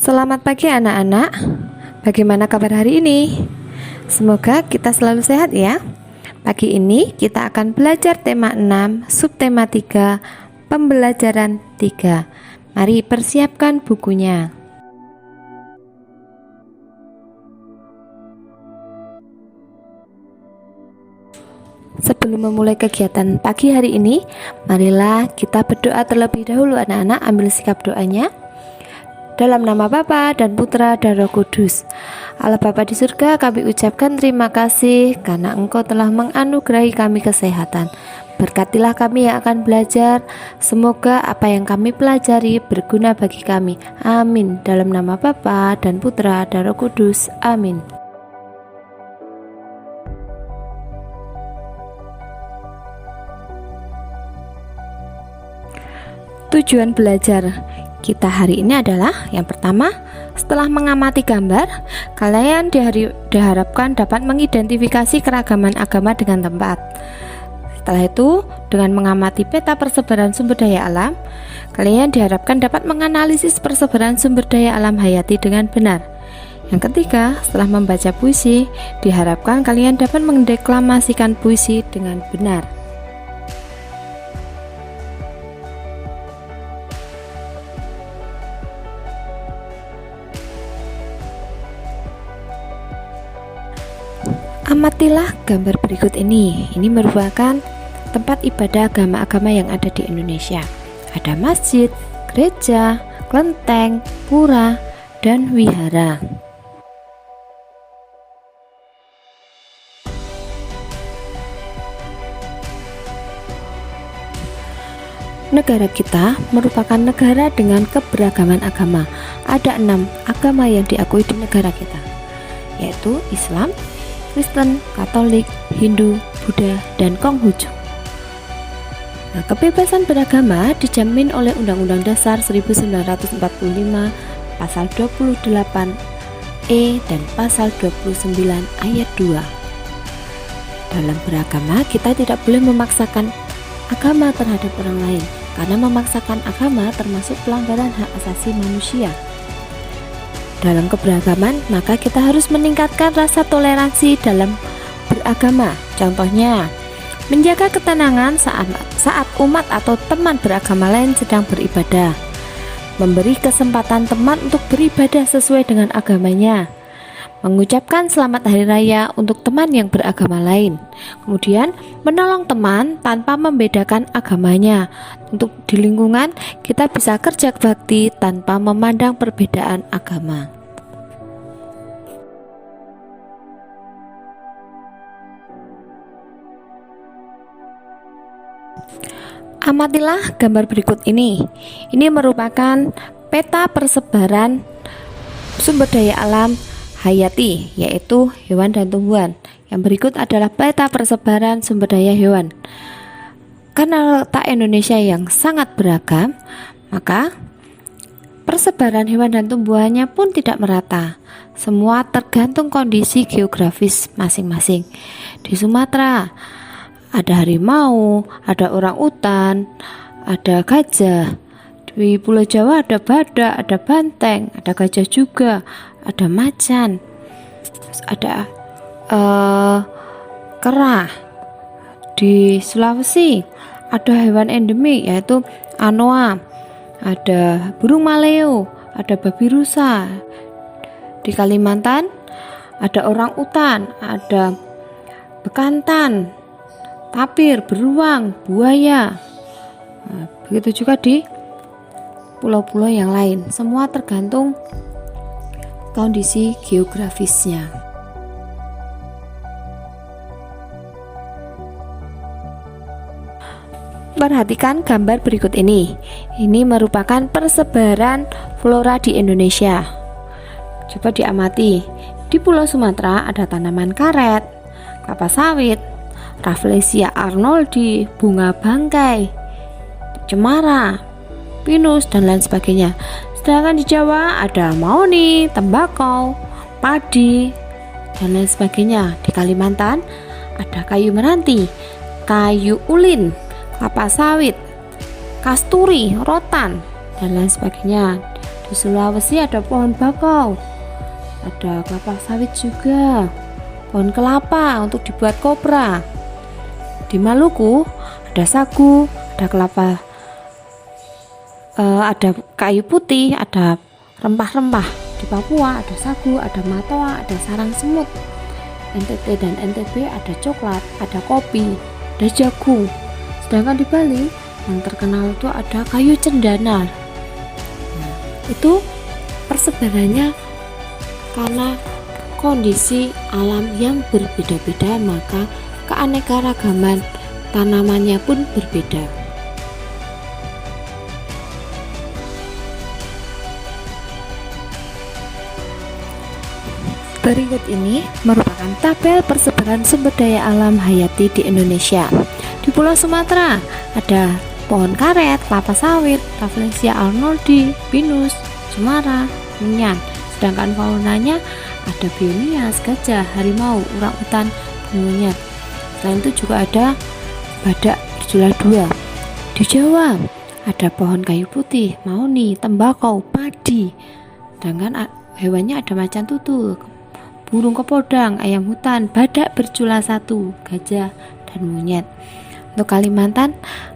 Selamat pagi anak-anak. Bagaimana kabar hari ini? Semoga kita selalu sehat ya. Pagi ini kita akan belajar tema 6, subtema 3, pembelajaran 3. Mari persiapkan bukunya. Sebelum memulai kegiatan pagi hari ini, marilah kita berdoa terlebih dahulu anak-anak. Ambil sikap doanya. Dalam nama Bapa dan Putra dan Roh Kudus. Allah Bapa di surga, kami ucapkan terima kasih karena Engkau telah menganugerahi kami kesehatan. Berkatilah kami yang akan belajar. Semoga apa yang kami pelajari berguna bagi kami. Amin. Dalam nama Bapa dan Putra dan Roh Kudus. Amin. Tujuan belajar kita hari ini adalah yang pertama, setelah mengamati gambar, kalian diharapkan dapat mengidentifikasi keragaman agama dengan tempat. Setelah itu, dengan mengamati peta persebaran sumber daya alam, kalian diharapkan dapat menganalisis persebaran sumber daya alam hayati dengan benar. Yang ketiga, setelah membaca puisi, diharapkan kalian dapat mendeklamasikan puisi dengan benar. Amatilah gambar berikut ini. Ini merupakan tempat ibadah agama-agama yang ada di Indonesia. Ada masjid, gereja, kelenteng, pura, dan wihara. Negara kita merupakan negara dengan keberagaman agama. Ada 6 agama yang diakui di negara kita, yaitu Islam, Kristen, Katolik, Hindu, Buddha, dan Konghucu. Nah, kebebasan beragama dijamin oleh Undang-Undang Dasar 1945 Pasal 28E dan Pasal 29 Ayat 2. Dalam beragama, kita tidak boleh memaksakan agama terhadap orang lain, karena memaksakan agama termasuk pelanggaran hak asasi manusia. Dalam keberagaman, maka kita harus meningkatkan rasa toleransi dalam beragama. Contohnya, menjaga ketenangan saat umat atau teman beragama lain sedang beribadah, memberi kesempatan teman untuk beribadah sesuai dengan agamanya, mengucapkan selamat hari raya untuk teman yang beragama lain, kemudian menolong teman tanpa membedakan agamanya. Untuk di lingkungan, kita bisa kerja bakti tanpa memandang perbedaan agama. Amatilah gambar berikut ini. Ini merupakan peta persebaran sumber daya alam hayati, yaitu hewan dan tumbuhan. Yang berikut adalah peta persebaran sumber daya hewan. Karena letak Indonesia yang sangat beragam, maka persebaran hewan dan tumbuhannya pun tidak merata. Semua tergantung kondisi geografis masing-masing. Di Sumatera ada harimau, ada orang utan, ada gajah. Di Pulau Jawa ada badak, ada banteng, ada gajah juga, ada macan, ada kera. Di Sulawesi ada hewan endemik yaitu anoa, ada burung maleo, ada babi rusa. Di Kalimantan ada orang utan, ada bekantan, tapir, beruang, buaya. Nah, begitu juga di pulau-pulau yang lain. Semua tergantung kondisi geografisnya. Perhatikan gambar berikut ini. Ini merupakan persebaran flora di Indonesia. Coba diamati. Di Pulau Sumatera ada tanaman karet, kelapa sawit, Rafflesia arnoldi, bunga bangkai, cemara, pinus, dan lain sebagainya. Sedangkan di Jawa ada mahoni, tembakau, padi, dan lain sebagainya. Di Kalimantan ada kayu meranti, kayu ulin, kelapa sawit, kasturi, rotan, dan lain sebagainya. Di Sulawesi ada pohon bakau, ada kelapa sawit juga, pohon kelapa untuk dibuat kopra. Di Maluku ada sagu, ada kelapa, ada kayu putih, ada rempah-rempah. Di Papua ada sagu, ada matoa, ada sarang semut. NTT dan NTB ada coklat, ada kopi, ada jagung. Sedangkan di Bali yang terkenal itu ada kayu cendana. Itu persebarannya karena kondisi alam yang berbeda-beda, maka keanekaragaman tanamannya pun berbeda. Berikut ini merupakan tabel persebaran sumber daya alam hayati di Indonesia. Di Pulau Sumatera ada pohon karet, kelapa sawit, Rafflesia arnoldi, pinus, cemara, menyan. Sedangkan faunanya ada bionias, gajah, harimau, orangutan, dan monyet. Selain itu juga ada badak berjula 2. Di Jawa ada pohon kayu putih, mahoni, tembakau, padi. Sedangkan hewannya ada macan tutul, burung kepodang, ayam hutan, badak berjula 1, gajah, dan monyet. Untuk Kalimantan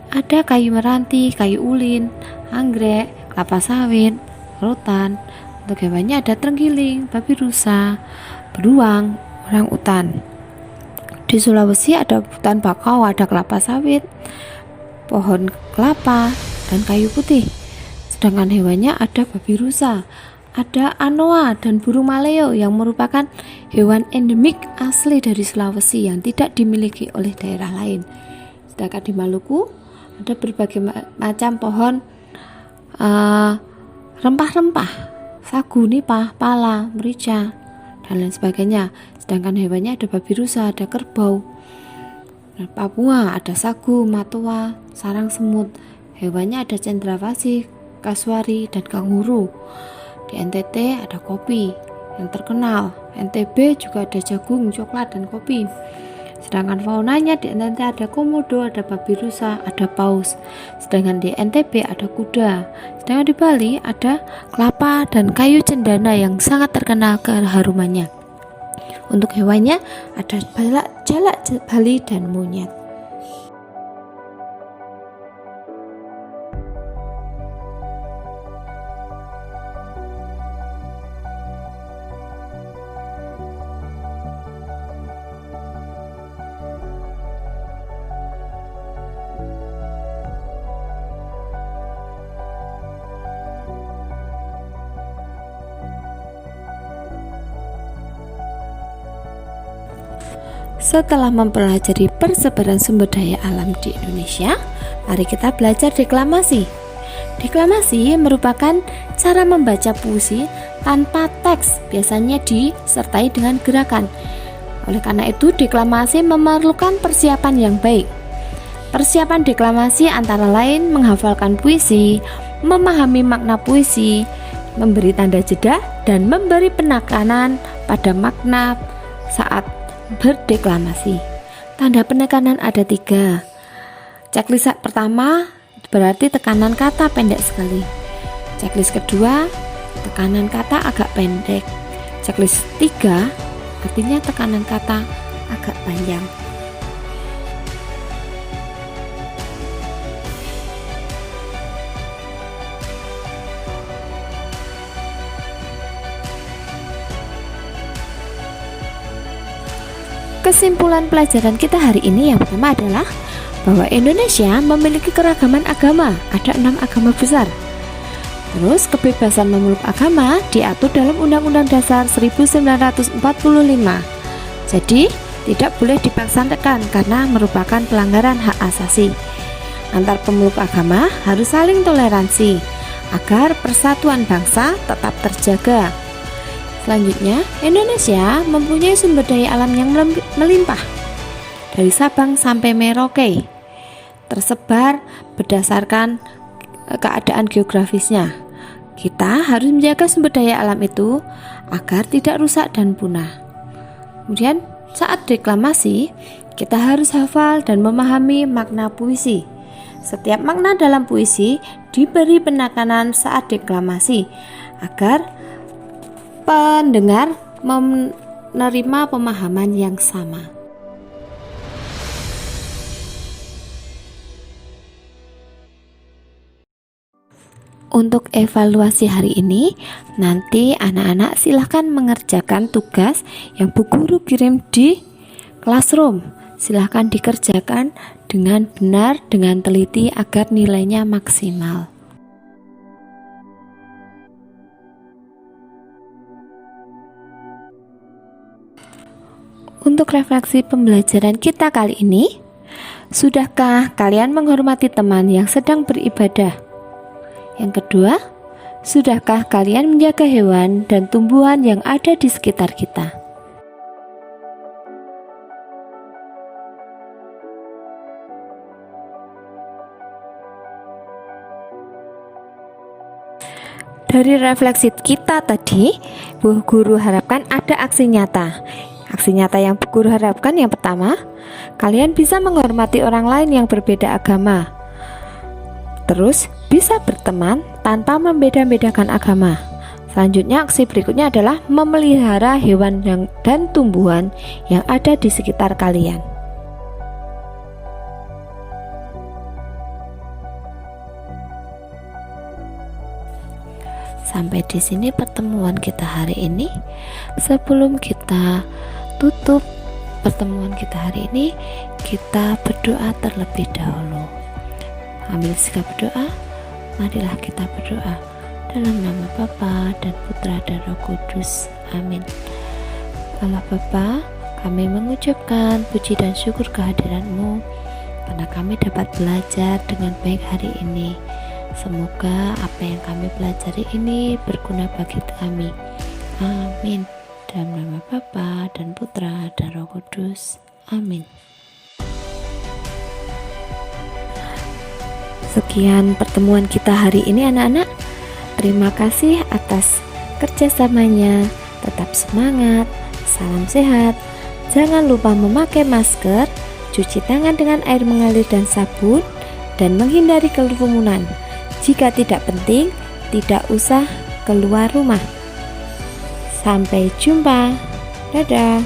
ada kayu meranti, kayu ulin, anggrek, kelapa sawit, rotan. Untuk hewannya ada terenggiling, babi rusa, beruang, orangutan. Di Sulawesi ada hutan bakau, ada kelapa sawit, pohon kelapa, dan kayu putih. Sedangkan hewannya ada babi rusa, ada anoa dan burung maleo yang merupakan hewan endemik asli dari Sulawesi yang tidak dimiliki oleh daerah lain. Sedangkan di Maluku ada berbagai macam pohon rempah-rempah, sagu, nipah, pala, merica, dan lain sebagainya. Sedangkan hewannya ada babi rusa, ada kerbau. Di Papua ada sagu, matoa, sarang semut. Hewannya ada cendrawasih, kasuari, dan kanguru. Di NTT ada kopi yang terkenal. NTB juga ada jagung, coklat, dan kopi. Sedangkan faunanya di NTT ada komodo, ada babi rusa, ada paus. Sedangkan di NTB ada kuda. Sedangkan di Bali ada kelapa dan kayu cendana yang sangat terkenal keharumannya. Untuk hewannya ada jalak Bali dan monyet. Setelah mempelajari persebaran sumber daya alam di Indonesia, mari kita belajar deklamasi. Deklamasi merupakan cara membaca puisi tanpa teks, biasanya disertai dengan gerakan. Oleh karena itu, deklamasi memerlukan persiapan yang baik. Persiapan deklamasi antara lain menghafalkan puisi, memahami makna puisi, memberi tanda jeda, dan memberi penekanan pada makna saat berdeklamasi. Tanda penekanan ada 3. Checklist pertama berarti tekanan kata pendek sekali. Checklist kedua, tekanan kata agak pendek. Checklist 3 artinya tekanan kata agak panjang. Kesimpulan pelajaran kita hari ini yang pertama adalah bahwa Indonesia memiliki keragaman agama, ada 6 agama besar. Terus kebebasan memeluk agama diatur dalam Undang-Undang Dasar 1945. Jadi tidak boleh dipaksakan karena merupakan pelanggaran hak asasi. Antar pemeluk agama harus saling toleransi agar persatuan bangsa tetap terjaga. Selanjutnya, Indonesia mempunyai sumber daya alam yang melimpah dari Sabang sampai Merauke, tersebar berdasarkan keadaan geografisnya. Kita harus menjaga sumber daya alam itu agar tidak rusak dan punah. Kemudian, saat deklamasi, kita harus hafal dan memahami makna puisi. Setiap makna dalam puisi diberi penekanan saat deklamasi agar pendengar menerima pemahaman yang sama. Untuk evaluasi hari ini, nanti anak-anak silahkan mengerjakan tugas yang Bu Guru kirim di Classroom. Silahkan dikerjakan dengan benar, dengan teliti agar nilainya maksimal. Untuk refleksi pembelajaran kita kali ini, sudahkah kalian menghormati teman yang sedang beribadah? Yang kedua, sudahkah kalian menjaga hewan dan tumbuhan yang ada di sekitar kita? Dari refleksi kita tadi, Bu Guru harapkan ada aksi nyata. Aksi nyata yang Bu Guru harapkan yang pertama, kalian bisa menghormati orang lain yang berbeda agama. Terus, bisa berteman tanpa membeda-bedakan agama. Selanjutnya, aksi berikutnya adalah memelihara hewan dan tumbuhan yang ada di sekitar kalian. Sampai di sini pertemuan kita hari ini. Sebelum kita tutup pertemuan kita hari ini, kita berdoa terlebih dahulu. Ambil sikap berdoa, marilah kita berdoa. Dalam nama Bapa dan Putra dan Roh Kudus. Amin. Allah Bapa, kami mengucapkan puji dan syukur kehadiran-Mu karena kami dapat belajar dengan baik hari ini. Semoga apa yang kami pelajari ini berguna bagi kami. Amin. Dalam nama Bapa dan Putra dan Roh Kudus. Amin. Sekian pertemuan kita hari ini anak-anak. Terima kasih atas kerjasamanya. Tetap semangat. Salam sehat. Jangan lupa memakai masker, cuci tangan dengan air mengalir dan sabun, dan menghindari kerumunan. Jika tidak penting, tidak usah keluar rumah. Sampai jumpa. Dadah.